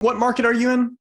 What market are you in?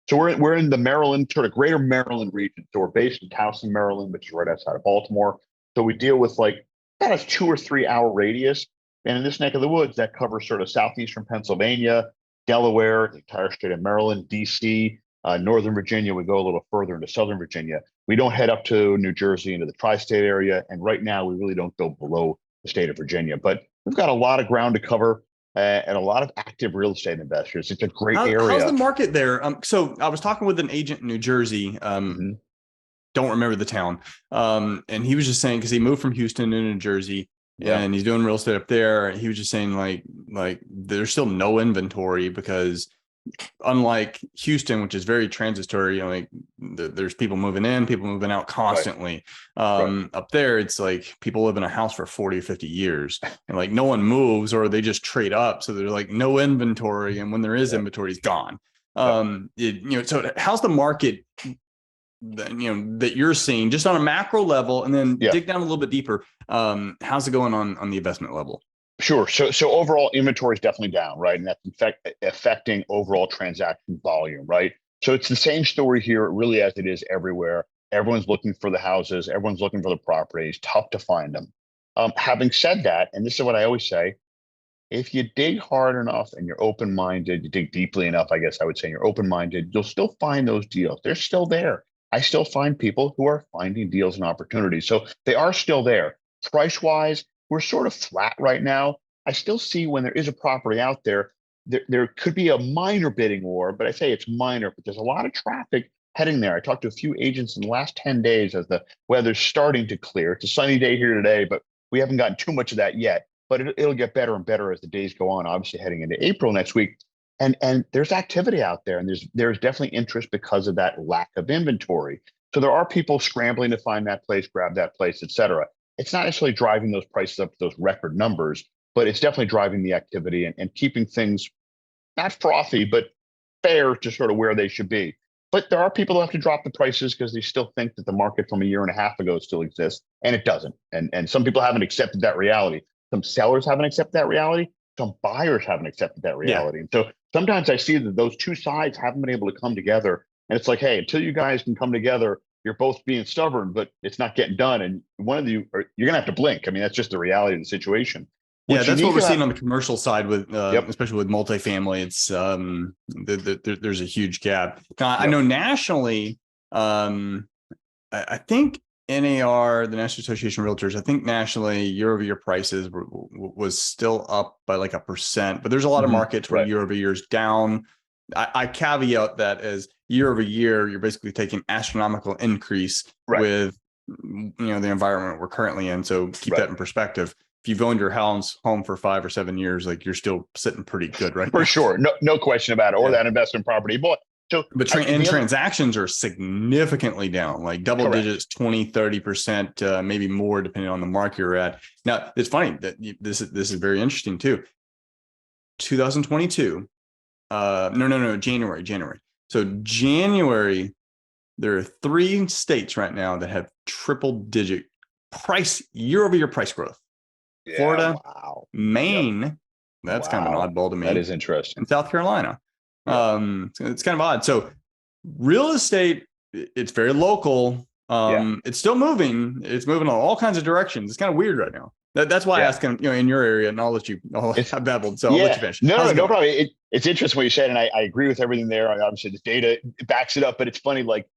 So we're in the Maryland, sort of greater Maryland region. So we're based in Towson, Maryland, which is right outside of Baltimore. So we deal with like about a 2 or 3 hour radius. And in this neck of the woods, that covers sort of southeastern Pennsylvania, Delaware, the entire state of Maryland, DC, Northern Virginia. We go a little further into Southern Virginia. We don't head up to New Jersey into the tri-state area. And right now, we really don't go below the state of Virginia. But we've got a lot of ground to cover and a lot of active real estate investors. It's a great How's area. the market there? So I was talking with an agent in New Jersey. Mhm. Don't remember the town. And he was just saying, because he moved from Houston to New Jersey Yeah. and he's doing real estate up there. He was just saying like there's still no inventory because unlike Houston, which is very transitory, like there's people moving in, people moving out constantly. Right. Up there, it's like people live in a house for 40 or 50 years and like no one moves or they just trade up. So there's like no inventory. And when there is Yeah. inventory, it's gone. Yeah. So how's the market that you're seeing just on a macro level, and then Yeah. dig down a little bit deeper? How's it going on the investment level? Sure. So overall inventory is definitely down, right? And that's in fact affecting overall transaction volume, right? So it's the same story here, really, as it is everywhere. Everyone's looking for the houses. Everyone's looking for the properties. Tough to find them. Having said that, and this is what I always say, if you dig hard enough and you're open-minded, you dig deeply enough, I guess I would say you're open-minded, you'll still find those deals. They're still there. I still find people who are finding deals and opportunities. So they are still there. Price-wise, we're sort of flat right now. I still see when there is a property out there, there could be a minor bidding war, but I say it's minor, but there's a lot of traffic heading there. I talked to a few agents in the last 10 days as the weather's starting to clear. It's a sunny day here today, but we haven't gotten too much of that yet. But it'll get better and better as the days go on, obviously heading into April next week. And there's activity out there, and there's definitely interest because of that lack of inventory. So there are people scrambling to find that place, grab that place, et cetera. It's not necessarily driving those prices up to those record numbers, but it's definitely driving the activity and keeping things not frothy, but fair to sort of where they should be. But there are people who have to drop the prices because they still think that the market from a year and a half ago still exists, and it doesn't. And some people haven't accepted that reality. Some sellers haven't accepted that reality. Some buyers haven't accepted that Yeah. reality. And so sometimes I see that those two sides haven't been able to come together. And it's like, hey, until you guys can come together, you're both being stubborn, but it's not getting done. And one of you, you're going to have to blink. I mean, that's just the reality of the situation. Yeah, that's what we're seeing on about, the commercial side with, yep, especially with multifamily. It's there's a huge gap. Now, I yep, know nationally, I think NAR, the National Association of Realtors, I think nationally year-over-year prices was still up by like 1%, but there's a lot of markets where right, year-over-year is down. I caveat that as year-over-year, you're basically taking astronomical increase right, with the environment we're currently in. So keep right. that in perspective. If you've owned your home for 5 or 7 years, like you're still sitting pretty good right For now. sure. No question about it. Or Yeah. that investment property bought. So, But transactions are significantly down, like double correct. digits, 20, 30%, maybe more, depending on the market you're at. Now, it's funny that this is very interesting too. 2022, January. So January, there are 3 states right now that have triple digit year-over-year price growth. Yeah, Florida, wow. Maine, Yep. that's kind of an oddball to me. That is interesting. And South Carolina. Yep. It's kind of odd. So real estate, it's very local. It's still moving. It's moving in all kinds of directions. It's kind of weird right now. That's why I ask him, in your area, and I'll let you, I've babbled, so I'll let you finish. No problem. It's interesting what you said, and I agree with everything there. Obviously, the data backs it up, but it's funny, like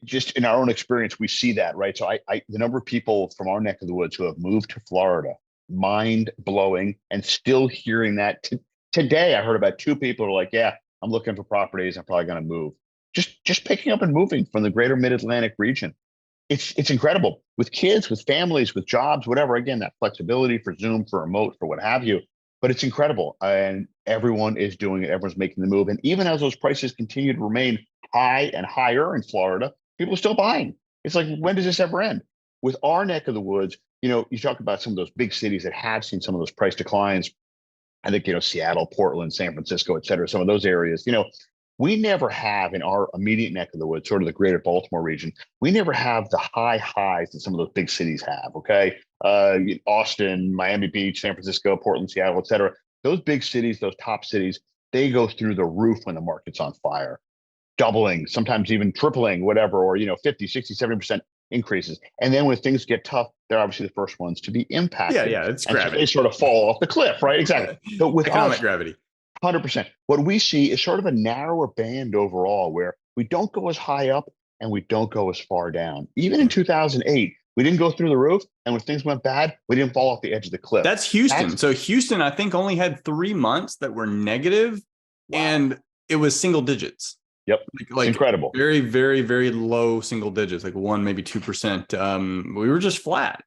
just in our own experience, we see that, right? So the number of people from our neck of the woods who have moved to Florida, mind blowing, and still hearing that today. I heard about 2 people who are like, yeah, I'm looking for properties. I'm probably going to move. Just picking up and moving from the greater mid-Atlantic region. It's incredible with kids, with families, with jobs, whatever. Again, that flexibility for Zoom, for remote, for what have you. But it's incredible, and everyone is doing it. Everyone's making the move, and even as those prices continue to remain high and higher in Florida, people are still buying. It's like, when does this ever end? With our neck of the woods, you talk about some of those big cities that have seen some of those price declines. I think, Seattle, Portland, San Francisco, et cetera, some of those areas, we never have in our immediate neck of the woods, sort of the greater Baltimore region, we never have the high highs that some of those big cities have. Okay. Austin, Miami Beach, San Francisco, Portland, Seattle, et cetera. Those big cities, those top cities, they go through the roof when the market's on fire, doubling, sometimes even tripling, whatever, or 50, 60, 70% increases. And then when things get tough, they're obviously the first ones to be impacted. Yeah, it's and so they gravity. sort of fall off the cliff, right? Exactly. But with Economic us, gravity. 100%. What we see is sort of a narrower band overall, where we don't go as high up and we don't go as far down. Even in 2008, we didn't go through the roof, and when things went bad, we didn't fall off the edge of the cliff. That's Houston. So Houston, I think, only had 3 months that were negative, and it was single digits. Yep. Like incredible. Very, very, very low single digits, like 1%, maybe 2%. We were just flat.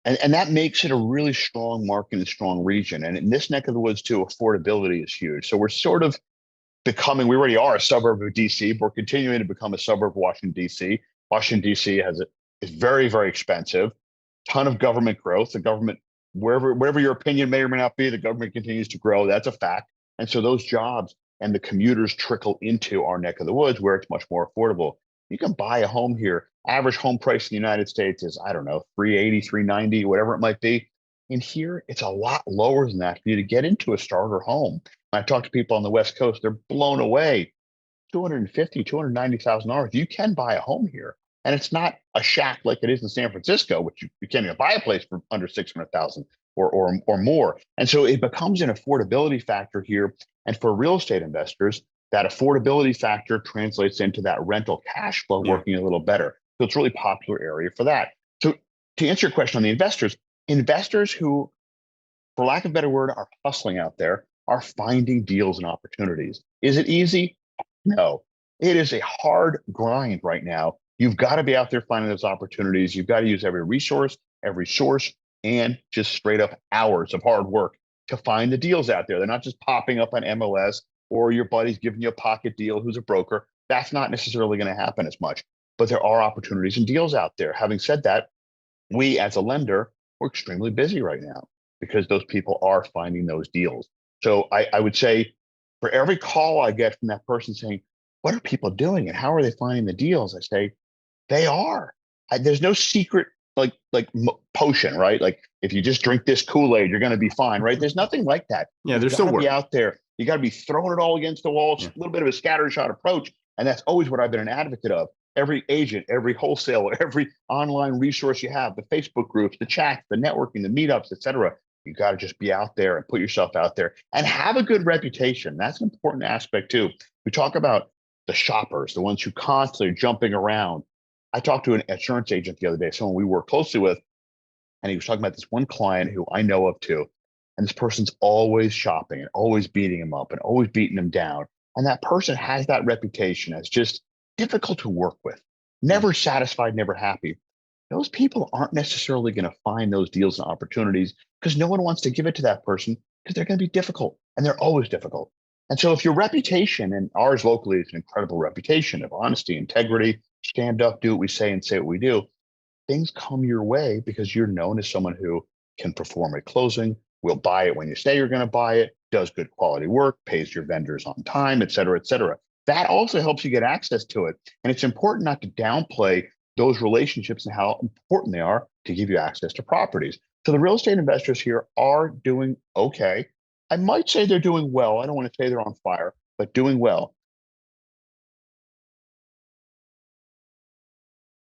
And that makes it a really strong market and strong region. And in this neck of the woods too, affordability is huge. So we're sort of becoming, we already are a suburb of DC, but we're continuing to become a suburb of Washington, DC. Washington, DC is very, very expensive, ton of government growth. The government, wherever your opinion may or may not be, the government continues to grow. That's a fact. And so those jobs and the commuters trickle into our neck of the woods where it's much more affordable. You can buy a home here. Average home price in the United States is, I don't know, 380, 390, whatever it might be. In here, it's a lot lower than that for you to get into a starter home. When I talk to people on the West Coast, they're blown away. $250,000, $290,000. You can buy a home here. And it's not a shack like it is in San Francisco, which you can't even buy a place for under 600,000 or more. And so it becomes an affordability factor here. And for real estate investors, that affordability factor translates into that rental cash flow working a little better. So it's a really popular area for that. So to answer your question on the investors who, for lack of a better word, are hustling out there, are finding deals and opportunities. Is it easy? No. It is a hard grind right now. You've got to be out there finding those opportunities. You've got to use every resource, every source, and just straight up hours of hard work to find the deals out there. They're not just popping up on MLS or your buddy's giving you a pocket deal who's a broker. That's not necessarily going to happen as much, but there are opportunities and deals out there. Having said that, we as a lender, we're extremely busy right now because those people are finding those deals. So I would say for every call I get from that person saying, what are people doing and how are they finding the deals? I say, they are. There's no secret like potion, right? Like if you just drink this Kool-Aid, you're going to be fine, right? There's nothing like that. Yeah, there's still work out there. You got to be throwing it all against the wall. It's a little bit of a scattershot approach. And that's always what I've been an advocate of. Every agent, every wholesaler, every online resource you have, the Facebook groups, the chats, the networking, the meetups, et cetera. You got to just be out there and put yourself out there and have a good reputation. That's an important aspect too. We talk about the shoppers, the ones who constantly are jumping around. I talked to an insurance agent the other day, someone we work closely with, and he was talking about this one client who I know of too. And this person's always shopping and always beating him up and always beating him down. And that person has that reputation as just difficult to work with, never satisfied, never happy. Those people aren't necessarily going to find those deals and opportunities because no one wants to give it to that person because they're going to be difficult and they're always difficult. And so if your reputation, and ours locally is an incredible reputation of honesty, integrity, stand up, do what we say and say what we do, things come your way because you're known as someone who can perform a closing, will buy it when you say you're going to buy it, does good quality work, pays your vendors on time, et cetera, et cetera. That also helps you get access to it. And it's important not to downplay those relationships and how important they are to give you access to properties. So the real estate investors here are doing okay. I might say they're doing well. I don't want to say they're on fire, but doing well.